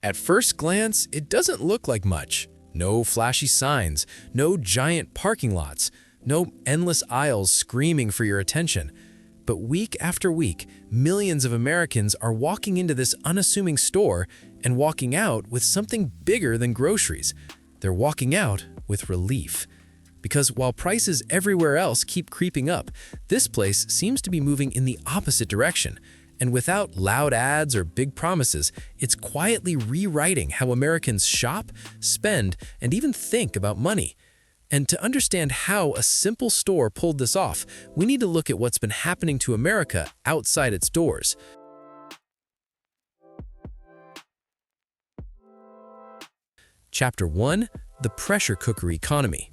At first glance, it doesn't look like much. No flashy signs, no giant parking lots, no endless aisles screaming for your attention. But week after week, millions of Americans are walking into this unassuming store and walking out with something bigger than groceries. They're walking out with relief. Because while prices everywhere else keep creeping up, this place seems to be moving in the opposite direction. And without loud ads or big promises, it's quietly rewriting how Americans shop, spend, and even think about money. And to understand how a simple store pulled this off, we need to look at what's been happening to America outside its doors. Chapter 1: The Pressure Cooker Economy.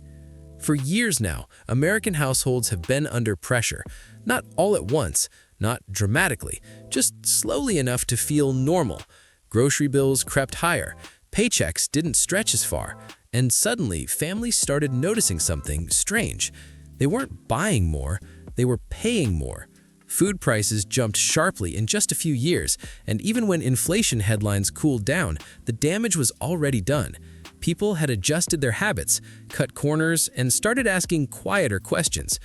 For years now, American households have been under pressure, not all at once, not dramatically, just slowly enough to feel normal. Grocery bills crept higher, paychecks didn't stretch as far, and suddenly families started noticing something strange. They weren't buying more, they were paying more. Food prices jumped sharply in just a few years, and even when inflation headlines cooled down, the damage was already done. People had adjusted their habits, cut corners, and started asking quieter questions.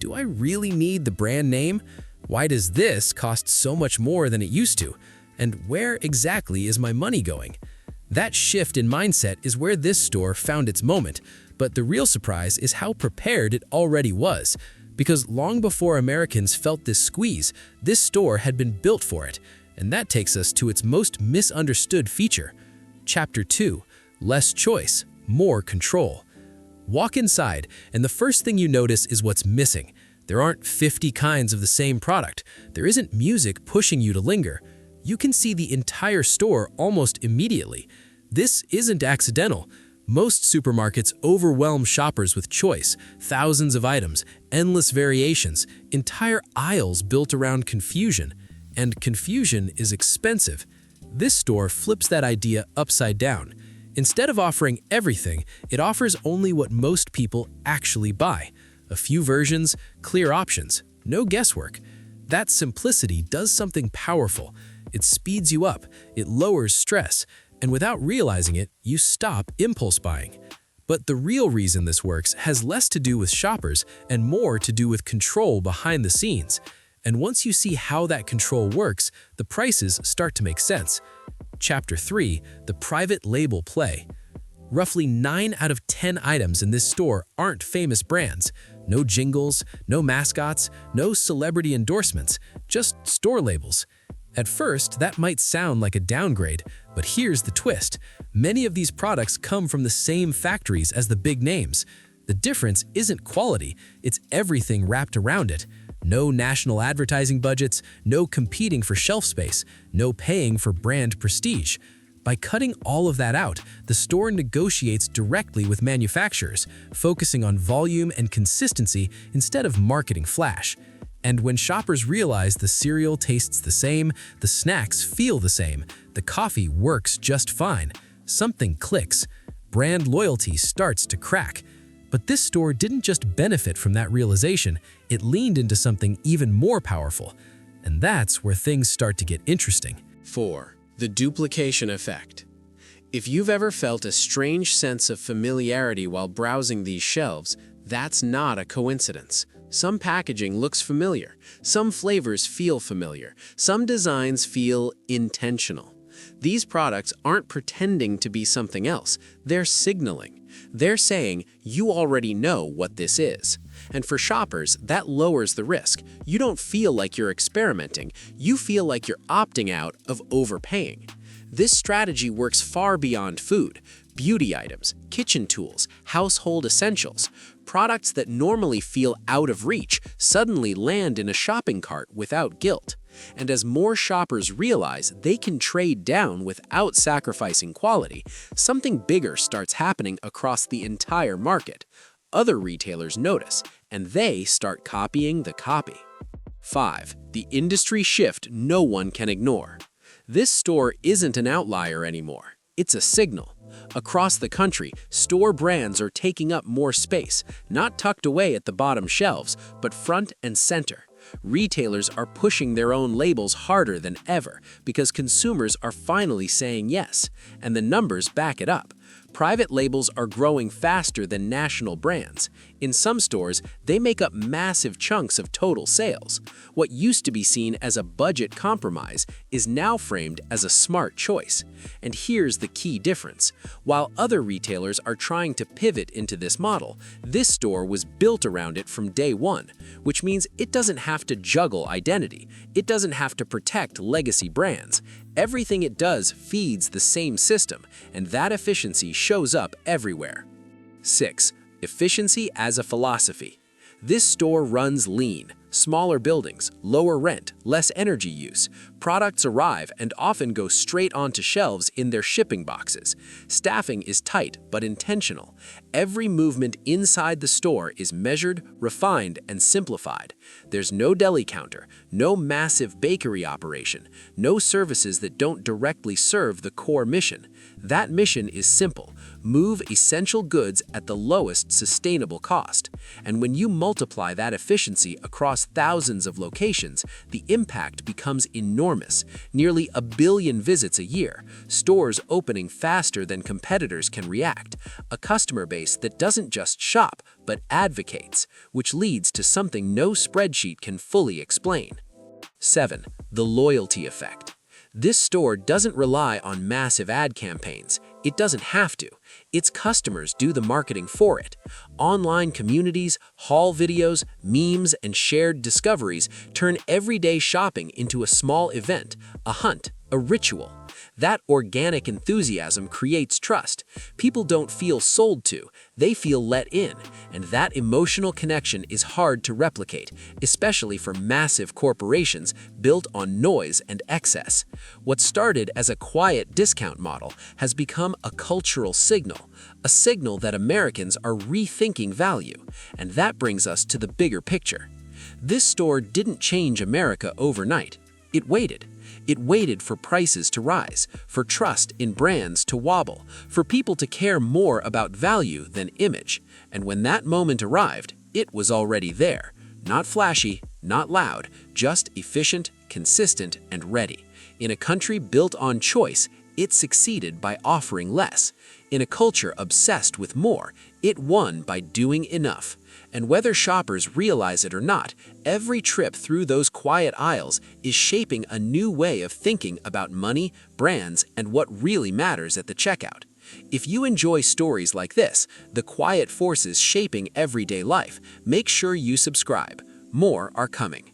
Do I really need the brand name? Why does this cost so much more than it used to? And where exactly is my money going? That shift in mindset is where this store found its moment, but the real surprise is how prepared it already was. Because long before Americans felt this squeeze, this store had been built for it. And that takes us to its most misunderstood feature. Chapter 2: Less choice, more control. Walk inside, and the first thing you notice is what's missing. There aren't 50 kinds of the same product. There isn't music pushing you to linger. You can see the entire store almost immediately. This isn't accidental. Most supermarkets overwhelm shoppers with choice, thousands of items, endless variations, entire aisles built around confusion. And confusion is expensive. This store flips that idea upside down. Instead of offering everything, it offers only what most people actually buy. A few versions, clear options, no guesswork. That simplicity does something powerful. It speeds you up, it lowers stress, and without realizing it, you stop impulse buying. But the real reason this works has less to do with shoppers and more to do with control behind the scenes. And once you see how that control works, the prices start to make sense. Chapter 3: The Private Label Play. Roughly 9 out of 10 items in this store aren't famous brands. No jingles, no mascots, no celebrity endorsements, just store labels. At first, that might sound like a downgrade, but here's the twist. Many of these products come from the same factories as the big names. The difference isn't quality, it's everything wrapped around it. No national advertising budgets, no competing for shelf space, no paying for brand prestige. By cutting all of that out, the store negotiates directly with manufacturers, focusing on volume and consistency instead of marketing flash. And when shoppers realize the cereal tastes the same, the snacks feel the same, the coffee works just fine, something clicks. Brand loyalty starts to crack. But this store didn't just benefit from that realization, it leaned into something even more powerful. And that's where things start to get interesting. 4. The duplication effect. If you've ever felt a strange sense of familiarity while browsing these shelves, that's not a coincidence. Some packaging looks familiar, some flavors feel familiar, some designs feel intentional. These products aren't pretending to be something else, they're signaling. They're saying, you already know what this is. And for shoppers, that lowers the risk. You don't feel like you're experimenting, you feel like you're opting out of overpaying. This strategy works far beyond food. Beauty items, kitchen tools, household essentials. Products that normally feel out of reach suddenly land in a shopping cart without guilt. And as more shoppers realize they can trade down without sacrificing quality, something bigger starts happening across the entire market. Other retailers notice, and they start copying the copy. 5. The industry shift no one can ignore. This store isn't an outlier anymore. It's a signal. Across the country, store brands are taking up more space, not tucked away at the bottom shelves, but front and center. Retailers are pushing their own labels harder than ever because consumers are finally saying yes, and the numbers back it up. Private labels are growing faster than national brands. In some stores, they make up massive chunks of total sales. What used to be seen as a budget compromise is now framed as a smart choice. And here's the key difference. While other retailers are trying to pivot into this model, this store was built around it from day one, which means it doesn't have to juggle identity. It doesn't have to protect legacy brands. Everything it does feeds the same system, and that efficiency shows up everywhere. 6. Efficiency as a philosophy. This store runs lean. Smaller buildings, lower rent, less energy use. Products arrive and often go straight onto shelves in their shipping boxes. Staffing is tight but intentional. Every movement inside the store is measured, refined, and simplified. There's no deli counter, no massive bakery operation, no services that don't directly serve the core mission. That mission is simple: move essential goods at the lowest sustainable cost. And when you multiply that efficiency across thousands of locations, the impact becomes enormous. Nearly 1 billion visits a year, stores opening faster than competitors can react, a customer base that doesn't just shop but advocates, which leads to something no spreadsheet can fully explain. 7. The loyalty effect. This store doesn't rely on massive ad campaigns. It doesn't have to. Its customers do the marketing for it. Online communities, haul videos, memes, and shared discoveries turn everyday shopping into a small event, a hunt, a ritual. That organic enthusiasm creates trust. People don't feel sold to, they feel let in, and that emotional connection is hard to replicate, especially for massive corporations built on noise and excess. What started as a quiet discount model has become a cultural signal, a signal that Americans are rethinking value, and that brings us to the bigger picture. This store didn't change America overnight. It waited. It waited for prices to rise, for trust in brands to wobble, for people to care more about value than image. And when that moment arrived, it was already there. Not flashy, not loud, just efficient, consistent, and ready. In a country built on choice, it succeeded by offering less. In a culture obsessed with more, it won by doing enough. And whether shoppers realize it or not, every trip through those quiet aisles is shaping a new way of thinking about money, brands, and what really matters at the checkout. If you enjoy stories like this, the quiet forces shaping everyday life, make sure you subscribe. More are coming.